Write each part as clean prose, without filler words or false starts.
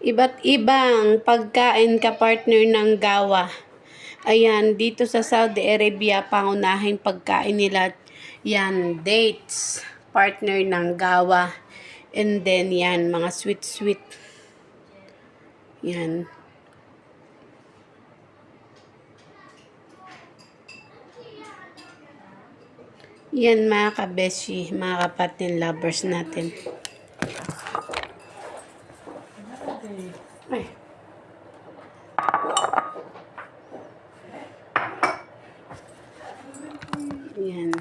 Iba't ibang pagkain ka-partner ng gawa. Ayan, dito sa Saudi Arabia, pangunahing pagkain nila, yan, dates, partner ng gawa. And then, yan, mga sweet-sweet. Yan. Yan mga kabeshi, mga kapatid lovers natin. Ay. Yan.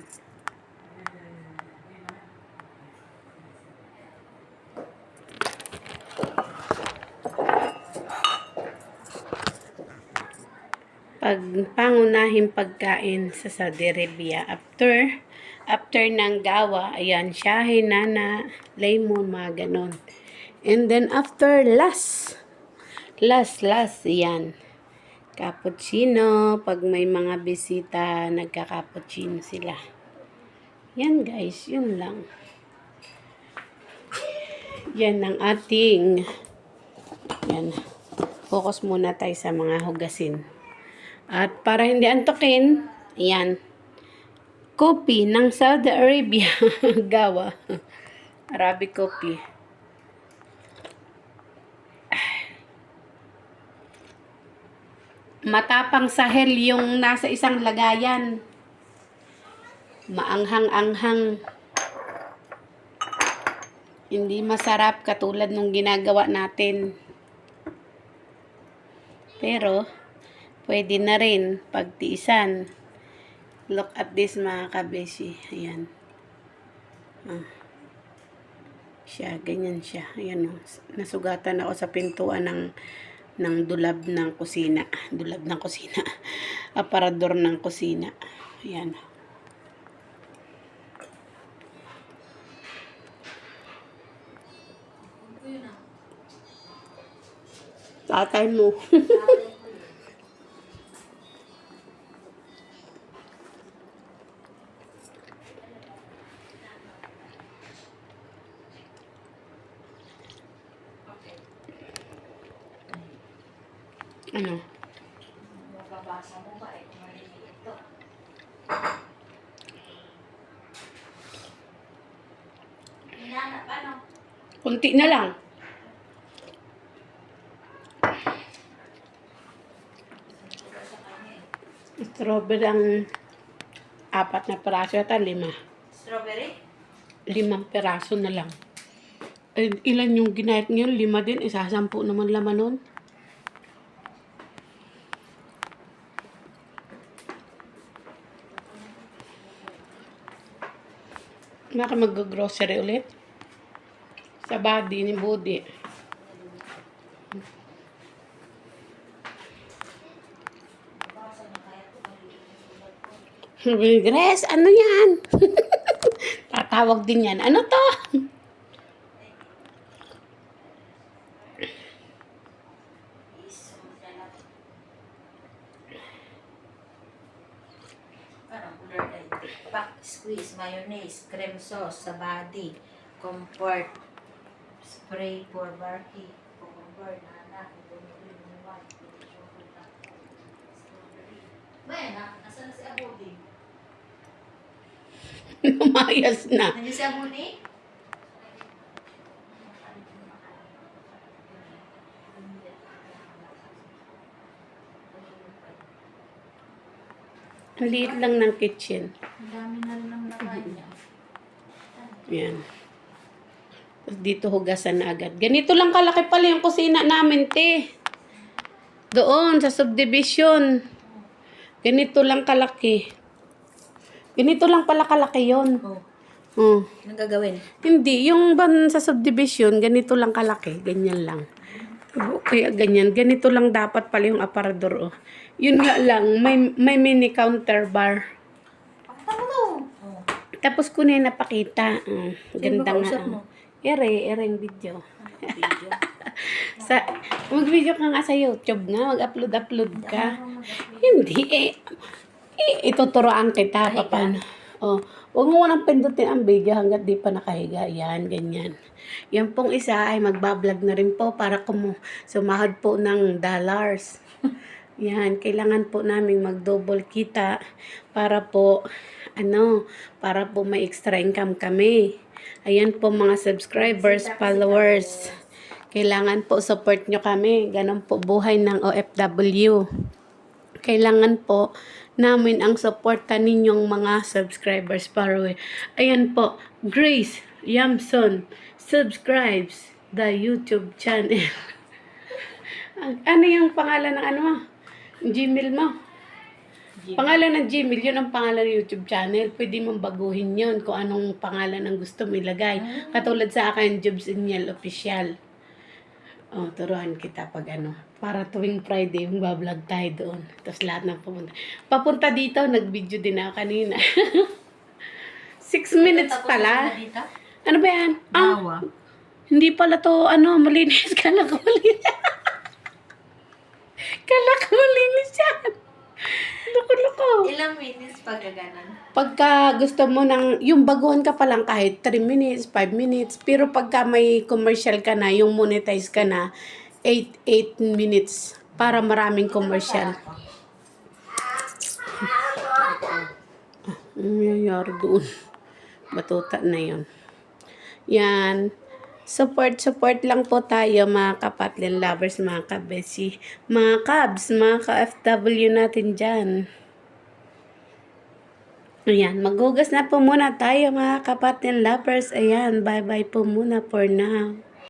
Pangunahing pagkain sa Saudi Arabia after ng gawa, ayan, shahi, nana, lemon, mga ganon. And then after last, yan, cappuccino. Pag may mga bisita, nagka-cappuccino sila. Yan guys, yun lang. Yan ang ating, yan, focus muna tayo sa mga hugasin. At para hindi antokin, yan, kopi ng Saudi Arabia, gawa, Arabic coffee. Matapang sahel yung nasa isang lagayan. Maanghang-anghang. Hindi masarap katulad nung ginagawa natin. Pero, pwede na rin pagtiisan. Look at this mga kabeshi. Ayan. Siya, ganyan siya. Ayan o. Nasugatan ako sa pintuan ng dulab ng kusina. Dulab ng kusina. Aparador ng kusina. Ayan. Tatay mo. Ano? Mababasa mo ba kung maliliit ito? Hinanap ano? Kunti na lang. Strawberry ang 4 na peraso at 5. Strawberry? 5 peraso na lang. Ilan yung ginayat ngayon? 5 din. 10 naman laman nun. Baka mag-grocery ulit. Sa body ni Budi. Grace, ano yan? Tatawag din yan. Ano to? Parang cooler day. Pack, squeeze, mayonnaise, cream sauce sa body, comfort, spray for barky, cucumber, nana, Bueno, nasa na si Abudi? Lumayas na. Nandiyan si Abudi? Ang liit lang ng kitchen. Ang dami na rin ang nakain niya. Yan. Tapos dito hugasan na agad. Ganito lang kalaki pala yung kusina namin, te. Doon, sa subdivision. Ganito lang kalaki. Ganito lang pala kalaki yun. Oh. Anong gagawin? Hindi, yung ban sa subdivision, ganito lang kalaki. Ganyan lang. Kaya ganyan. Ganito lang dapat pala yung aparador. Oh. Yun nga lang, may mini counter bar. Pakita mo to. Oh. Tapos ko na yung napakita. Ganda nga. kausap mo? Ere yung video. Video. Mag-video ka nga sa YouTube nga. Mag-upload ka. Hindi, ituturoan kita. Paano? Oh, Huwag mo nang pindutin ang video hanggat di pa nakahiga. Yan, ganyan. Yan pong isa ay magbablog na rin po para sumahod po ng dollars. Yan, kailangan po namin mag-double kita para po, para po may extra income kami. Ayan po mga subscribers, followers. Kailangan po support nyo kami. Ganon po buhay ng OFW. Kailangan po namin ang suporta ninyong mga subscribers para ayan po, Grace Yamson subscribes the YouTube channel. Ano yung pangalan ng Gmail mo? Pangalan ng Gmail, yun ang pangalan ng YouTube channel. Pwede mong baguhin yun kung anong pangalan ang gusto mo ilagay. Katulad sa akin, Jobs Inyal Official. Oh, turuan kita pag para tuwing Friday, mag-vlog tayo doon. Tapos lahat ng pupunta. Papunta dito, nag-video din ako kanina. 6 minutes pala. Ano ba yan? Hindi pala to, malinis. Kala ko malinis. Kala ko malinis yan. Loko-loko. Ilang minutes pag gaganan? Pagka gusto mo yung baguhan ka pa lang kahit 3 minutes, 5 minutes. Pero pagka may commercial ka na, yung monetize ka na, 8 minutes. Para maraming commercial. Ano nangyayari doon? Batuta na yun. Yan. Support lang po tayo mga kapatlin lovers, mga kabesi, mga kabs, mga ka-FW natin dyan. Ayan, maghugas na po muna tayo mga kapatlin lovers. Ayan, bye-bye po muna for now.